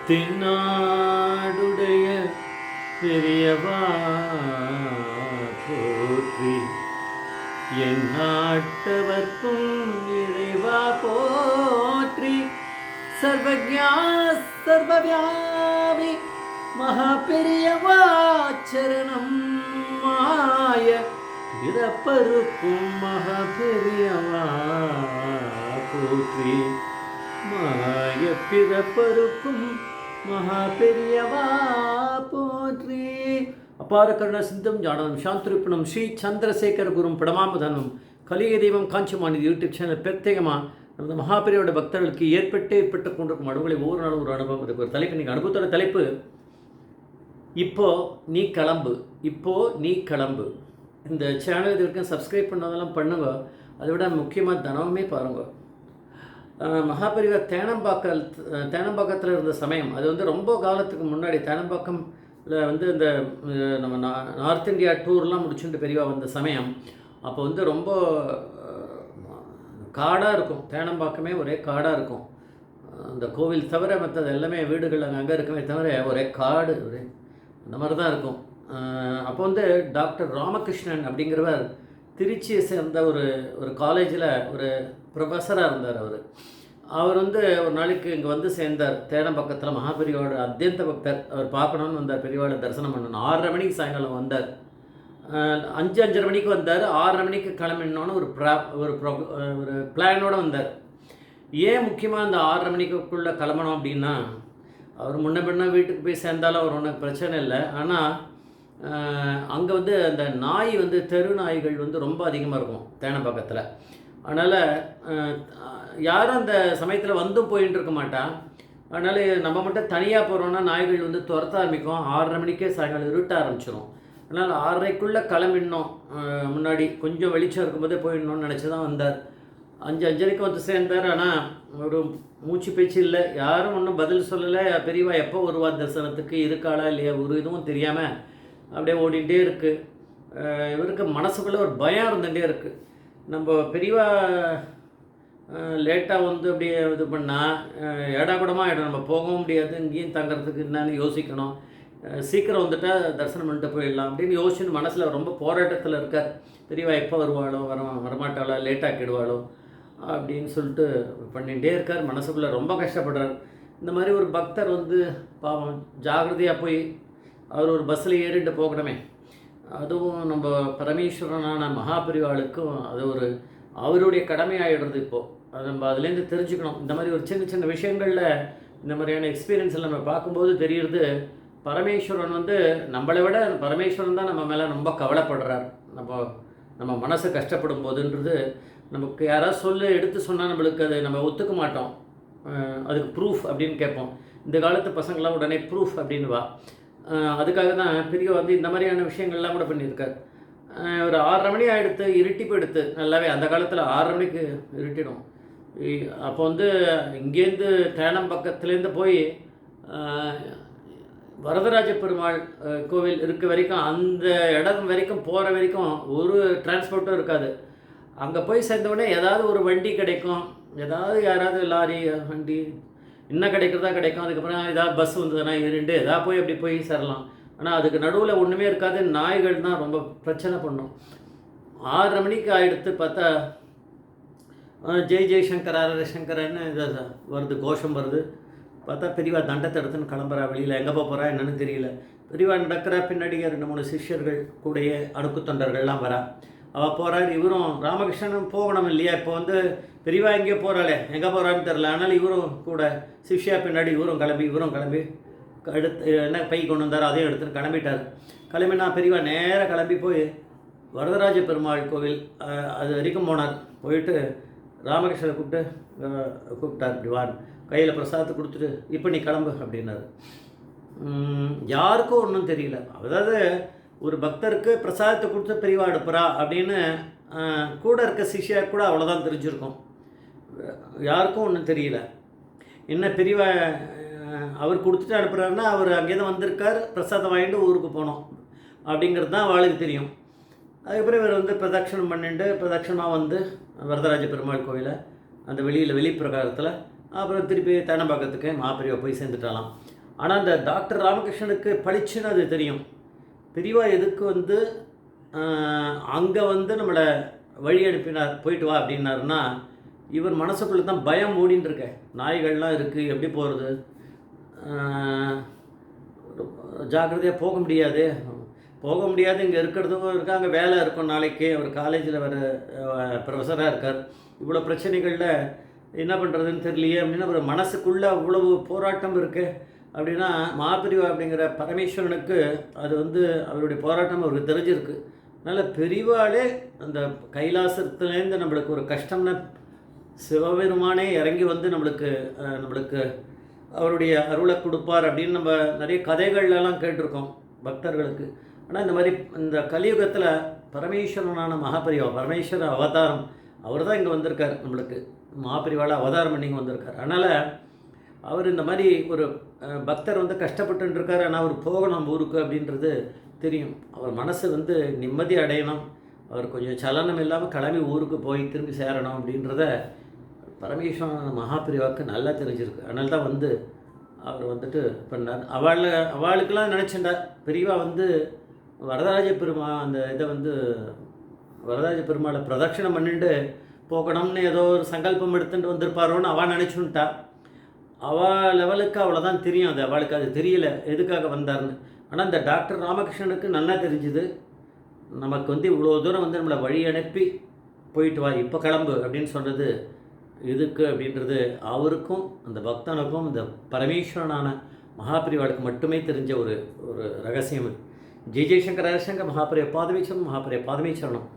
தென்னாடுடைய பெரியவா போற்றி, என் நாட்டவர்க்கும் இறைவா போற்றி. சர்வஜா சர்வவியாபி மகா பெரியவா சரணம். மாய பிறப்பருக்கும் மகா பெரியவா போற்றி, மாய பிறப்பருக்கும் மகா பெரியவா போற்றி. அபார கருண சிந்தம் ஞானம் சாந்திருப்பணம் ஸ்ரீ சந்திரசேகர குரும் பிரணமாமதனம் கலிய தெய்வம் காஞ்சிமானி யூடியூப் சேனல் பிரத்யேகமாக நமது மகாபெரியோட பக்தர்களுக்கு ஏற்பட்டு கொண்டிருக்கும் அனுபவங்களை ஒவ்வொரு நாளும் ஒரு அனுபவம் இருக்குது. ஒரு தலைப்பு, நீங்கள் அனுபவத்தோட தலைப்பு இப்போ நீ கிளம்பு. இந்த சேனல் இது வரைக்கும் சப்ஸ்கிரைப் பண்ணதெல்லாம் பண்ணுங்க. அதை விட முக்கியமாக தினமுமே பாருங்க. மகாபெரிவா தேனம்பாக்கத்தில் இருந்த சமயம், அது வந்து ரொம்ப காலத்துக்கு முன்னாடி தேனம்பாக்கம்ல வந்து இந்த நம்ம நார்த் இந்தியா டூர்லாம் முடிச்சுட்டு பெரியவா வந்த சமயம். அப்போ வந்து ரொம்ப காடாக இருக்கும். தேனம்பாக்கமே ஒரே காடாக இருக்கும். அந்த கோவில் தவிர மற்றது எல்லாமே வீடுகள் அங்கே இருக்குமே தவிர ஒரே காடு, ஒரே அந்த மாதிரி தான் இருக்கும். அப்போ வந்து டாக்டர் ராமகிருஷ்ணன் அப்படிங்கிறவர் திருச்சியை சேர்ந்த ஒரு காலேஜில் ஒரு ப்ரொஃபஸராக இருந்தார். அவர் வந்து ஒரு நாளைக்கு இங்கே வந்து சேர்ந்தார். தேனம்பாக்கத்தில் மகாபெரியோட அத்தியந்த பக்தர். அவர் பார்க்கணுன்னு வந்தார், பெரியவாளை தரிசனம் பண்ணணும். 6:30 மணிக்கு சாயங்காலம் வந்தார். 5:30 மணிக்கு வந்தார். 6:30 மணிக்கு கிளம்பினோன்னு ஒரு பிளானோடு வந்தார். ஏன் முக்கியமாக அந்த 6:30 மணிக்குள்ளே கிளம்பணும் அப்படின்னா, அவர் முன்ன வீட்டுக்கு போய் சேர்ந்தாலும் அவர் ஒன்றும் பிரச்சனை இல்லை. ஆனால் அங்கே வந்து அந்த நாய் வந்து தெரு நாய்கள் வந்து ரொம்ப அதிகமாக இருக்கும் தேனம்பாக்கத்தில். அதனால் யாரும் அந்த சமயத்தில் வந்தும் போயின்னு இருக்க மாட்டான். அதனால் நம்ம மட்டும் தனியாக போகிறோன்னா நாய்கள் வந்து துரத்த ஆரம்பிக்கும். 6:30 மணிக்கே சாயங்காலம் இருட்ட ஆரம்பிச்சிடும். அதனால் 6:30க்குள்ளே கிளம்பிடணும். முன்னாடி கொஞ்சம் வெளிச்சம் இருக்கும்போதே போயிடணும்னு நினச்சி தான் வந்தார். 5:05 வந்து சேர்ந்தார். ஆனால் ஒரு மூச்சு பேச்சு இல்லை, யாரும் ஒன்றும் பதில் சொல்லலை. பெரியவா எப்போ வருவா தரிசனத்துக்கு, இருக்காளா இல்லையா, ஒரு இதுவும் தெரியாமல் அப்படியே ஓடிகிட்டே இருக்குது. இவருக்கு மனசுக்குள்ளே ஒரு பயம் இருந்துகிட்டே இருக்குது. நம்ம பெரியவா லேட்டாக வந்து அப்படியே இது பண்ணால் ஏடாக்கூடமாக ஆகிடும். நம்ம போகவும் முடியாது, இங்கேயும் தங்கிறதுக்கு என்னன்னு யோசிக்கணும். சீக்கிரம் வந்துட்டால் தரிசனம் பண்ணிட்டு போயிடலாம் அப்படின்னு யோசிச்சுன்னு மனசில் ரொம்ப போராட்டத்தில் இருக்கார். பெரியவா எப்போ வருவாளோ, வரமாட்டாளோ, லேட்டாக்கிடுவாளோ அப்படின்னு சொல்லிட்டு பண்ணிகிட்டே இருக்கார். மனசுக்குள்ளே ரொம்ப கஷ்டப்படுறார். இந்த மாதிரி ஒரு பக்தர் வந்து பாவம் ஜாகிரதையாக போய் அவர் ஒரு பஸ்ஸில் ஏறிட்டு போகணுமே, அதுவும் நம்ம பரமேஸ்வரனான மகாபெரிவாளுக்கும் அது ஒரு அவருடைய கடமையாகிடுறது. இப்போது அது நம்ம அதுலேருந்து தெரிஞ்சுக்கணும். இந்த மாதிரி ஒரு சின்ன விஷயங்களில் இந்த மாதிரியான எக்ஸ்பீரியன்ஸில் நம்ம பார்க்கும்போது தெரியுறது, பரமேஸ்வரன் வந்து நம்மளை விட பரமேஸ்வரன் தான் நம்ம மேலே ரொம்ப கவலைப்படுறார். நம்ம மனசு கஷ்டப்படும் போதுன்றது நமக்கு யாராவது எடுத்து சொன்னால் நம்மளுக்கு அது நம்ம ஒத்துக்க மாட்டோம். அதுக்கு ப்ரூஃப் அப்படின்னு கேட்போம். இந்த காலத்து பசங்களாம் உடனே ப்ரூஃப் அப்படின்வா. அதுக்காக தான் பெரியவா வந்து இந்த மாதிரியான விஷயங்கள்லாம் கூட பண்ணியிருக்கார். ஒரு 6:30 மணி ஆகிடுத்து, இருட்டி போயிடுத்து நல்லாவே. அந்த காலத்தில் 6:30 மணிக்கு இருட்டிடும். அப்போ வந்து இங்கேருந்து தேனம்பாக்கத்துலேருந்து போய் வரதராஜ பெருமாள் கோவில் இருக்க வரைக்கும், அந்த இடம் வரைக்கும் போகிற வரைக்கும் ஒரு டிரான்ஸ்போர்ட்டும் இருக்காது. அங்கே போய் சேர்ந்தவுடனே ஏதாவது ஒரு வண்டி கிடைக்கும், ஏதாவது யாராவது லாரி வண்டி என்ன கிடைக்கிறதா கிடைக்கும். அதுக்கப்புறம் ஏதாவது பஸ் வந்ததுன்னா ஏறிண்டு ஏதாவது போய் அப்படி போய் சேரலாம். ஆனால் அதுக்கு நடுவில் ஒன்றுமே இருக்காது. நாய்கள் தான் ரொம்ப பிரச்சனை பண்ணும். 6:30 மணிக்கு ஆகிடுத்து பார்த்தா ஜெய் ஜெய்சங்கர் ஹரஹரசங்கரன்னு வருது, கோஷம் வருது. பார்த்தா பெரியவா தண்டத்தை எடுத்துன்னு கிளம்புறா. வெளியில் எங்கே போகிறா என்னன்னு தெரியல. பெரியவா நடக்கிறா. பின்னாடி 2-3 சிஷ்யர்கள் கூடைய அணுக்கு தொண்டர்கள்லாம் வரா. அவள் போகிறார். இவரும் ராமகிருஷ்ணனும் போகணும் இல்லையா. இப்போ வந்து பெரியவா எங்கேயோ போகிறாளே, எங்கே போகிறான்னு தெரில. அதனால் இவரும் கூட சிஷ்யா பின்னாடி இவரும் கிளம்பி அடுத்து என்ன பை கொண்டு வந்தார், அதையும் எடுத்துன்னு கிளம்பிட்டார். கிளம்பினா பெரியவா நேராக கிளம்பி போய் வரதராஜ பெருமாள் கோவில் அது வரைக்கும் போனார். போயிட்டு ராமகிருஷ்ணனை கூப்பிட்டார். இப்படிவான் கையில் பிரசாதத்தை கொடுத்துட்டு இப்போ நீ கிளம்பு அப்படின்னாரு. யாருக்கும் ஒன்றும் தெரியல. அதாவது ஒரு பக்தருக்கு பிரசாதத்தை கொடுத்து பெரியவா எடுப்புறா அப்படின்னு கூட இருக்க சிஷ்யா கூட அவ்வளோதான் தெரிஞ்சிருக்கும். யாருக்கும் ஒன்றும் தெரியல. என்ன பெரியவா அவர் கொடுத்துட்டு அனுப்புகிறாருன்னா அவர் அங்கே தான் வந்திருக்கார், பிரசாதம் வாங்கிட்டு ஊருக்கு போனோம் அப்படிங்கிறது தான் அவளுக்கு தெரியும். அதுக்கப்புறம் இவர் வந்து பிரதட்சணமாக வந்து வரதராஜ பெருமாள் கோயிலை அந்த வெளிப்பிரகாரத்தில் அப்புறம் திருப்பி தேனம்பாக்கத்துக்கு மாப்பெரியவா போய் சேர்ந்துட்டாலாம். ஆனால் அந்த டாக்டர் ராமகிருஷ்ணனுக்கு பளிச்சுன்னு அது தெரியும். பெரியவா எதுக்கு வந்து அங்கே வந்து நம்மளை வழி அனுப்பினார், போயிட்டு வா அப்படின்னாருன்னா, இவர் மனசுக்குள்ளே தான் பயம் மூடின்னு இருக்க. நாய்கள்லாம் இருக்குது, எப்படி போகிறது, ஜாக்கிரதையாக போக முடியாது, இங்கே இருக்கிறதுக்கும் இருக்கா, அங்கே வேலை இருக்கும், நாளைக்கு அவர் காலேஜில் வர ப்ரொஃபஸராக இருக்கார், இவ்வளோ பிரச்சனைகளில் என்ன பண்ணுறதுன்னு தெரியலையே அப்படின்னு ஒரு மனசுக்குள்ளே அவ்வளவு போராட்டம் இருக்குது. அப்படின்னா மகாபிரிவா அப்படிங்கிற பரமேஸ்வரனுக்கு அது வந்து அவருடைய போராட்டம் அவருக்கு தெரிஞ்சிருக்கு. அதனால் பெரிவாளே அந்த கைலாசத்துலேருந்து நம்மளுக்கு ஒரு கஷ்டம்னா சிவபெருமானே இறங்கி வந்து நம்மளுக்கு அவருடைய அருளை கொடுப்பார் அப்படின்னு நம்ம நிறைய கதைகள்லாம் கேட்டிருக்கோம் பக்தர்களுக்கு. ஆனால் இந்த மாதிரி இந்த கலியுகத்தில் பரமேஸ்வரனான மகாபரிவா, பரமேஸ்வர அவதாரம், அவர் தான் இங்கே வந்திருக்கார், நம்மளுக்கு மகாபரிவாவில் அவதாரம் பண்ணி இங்கே வந்திருக்கார். அதனால் அவர் இந்த மாதிரி ஒரு பக்தர் வந்து கஷ்டப்பட்டுருக்கார், ஆனால் அவர் போகணும் ஊருக்கு அப்படின்றது தெரியும். அவர் மனசு வந்து நிம்மதி அடையணும், அவர் கொஞ்சம் சலனம் இல்லாமல் கிளம்பி ஊருக்கு போய் திரும்பி சேரணும் அப்படின்றத பரமேஸ்வரன் மகாபிரிவாவுக்கு நல்லா தெரிஞ்சிருக்கு. அதனால தான் வந்து அவர் வந்துட்டு பண்ணார். அவளுக்கெல்லாம் நினச்சிண்டார் பெரியவா வந்து வரதராஜ அந்த இதை வந்து வரதராஜ பெருமாளை பிரதட்சிணம் பண்ணிட்டு போகணும்னு ஏதோ ஒரு சங்கல்பம் எடுத்துகிட்டு வந்திருப்பாரோன்னு அவள் நினச்சுன்ட்டா. அவள் லெவலுக்கு அவ்வளோதான் தெரியும், அது அவளுக்கு அது தெரியல எதுக்காக வந்தார்னு. ஆனால் இந்த டாக்டர் ராமகிருஷ்ணனுக்கு நல்லா தெரிஞ்சுது, நமக்கு வந்து இவ்வளோ தூரம் வந்து நம்மளை வழி அனுப்பி போயிட்டு வா, இப்போ கிளம்பு அப்படின்னு சொன்னது எதுக்கு அப்படின்றது அவருக்கும் அந்த பக்தனுக்கும் இந்த பரமேஸ்வரனான மகாபிரிவாளுக்கு மட்டுமே தெரிஞ்ச ஒரு ரகசியம். ஜெய் ஜெய்சங்கர ஹரிசங்கர், மகாபிரிய பாதமீச்சரம், மகாபிரிய பாதமீச்சரணம்.